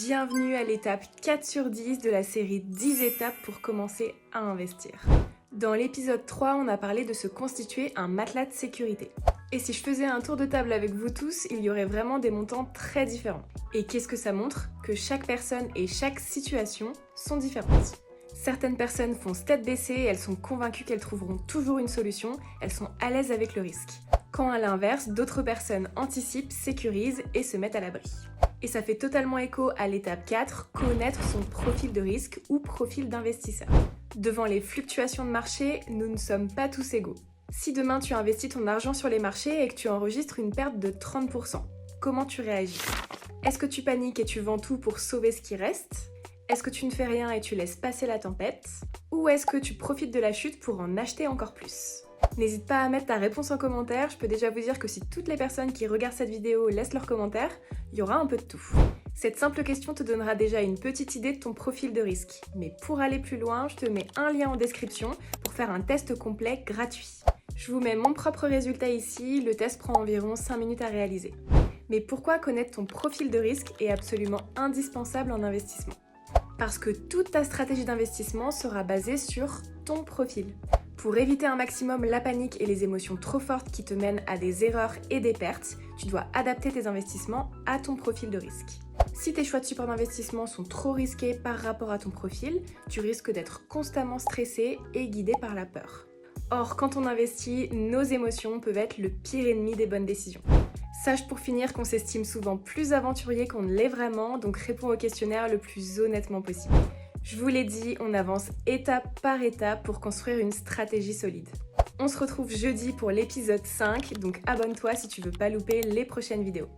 Bienvenue à l'étape 4 sur 10 de la série 10 étapes pour commencer à investir. Dans l'épisode 3, on a parlé de se constituer un matelas de sécurité. Et si je faisais un tour de table avec vous tous, il y aurait vraiment des montants très différents. Et qu'est-ce que ça montre? Que chaque personne et chaque situation sont différentes. Certaines personnes foncent tête baissée et elles sont convaincues qu'elles trouveront toujours une solution, elles sont à l'aise avec le risque. Quand à l'inverse, d'autres personnes anticipent, sécurisent et se mettent à l'abri. Et ça fait totalement écho à l'étape 4, connaître son profil de risque ou profil d'investisseur. Devant les fluctuations de marché, nous ne sommes pas tous égaux. Si demain tu investis ton argent sur les marchés et que tu enregistres une perte de 30%, comment tu réagis? Est-ce que tu paniques et tu vends tout pour sauver ce qui reste? Est-ce que tu ne fais rien et tu laisses passer la tempête? Ou est-ce que tu profites de la chute pour en acheter encore plus? N'hésite pas à mettre ta réponse en commentaire, je peux déjà vous dire que si toutes les personnes qui regardent cette vidéo laissent leurs commentaires, il y aura un peu de tout. Cette simple question te donnera déjà une petite idée de ton profil de risque. Mais pour aller plus loin, je te mets un lien en description pour faire un test complet gratuit. Je vous mets mon propre résultat ici, le test prend environ 5 minutes à réaliser. Mais pourquoi connaître ton profil de risque est absolument indispensable en investissement? Parce que toute ta stratégie d'investissement sera basée sur ton profil. Pour éviter un maximum la panique et les émotions trop fortes qui te mènent à des erreurs et des pertes, tu dois adapter tes investissements à ton profil de risque. Si tes choix de support d'investissement sont trop risqués par rapport à ton profil, tu risques d'être constamment stressé et guidé par la peur. Or, quand on investit, nos émotions peuvent être le pire ennemi des bonnes décisions. Sache pour finir qu'on s'estime souvent plus aventurier qu'on ne l'est vraiment, donc réponds au questionnaire le plus honnêtement possible. Je vous l'ai dit, on avance étape par étape pour construire une stratégie solide. On se retrouve jeudi pour l'épisode 5, donc abonne-toi si tu veux pas louper les prochaines vidéos.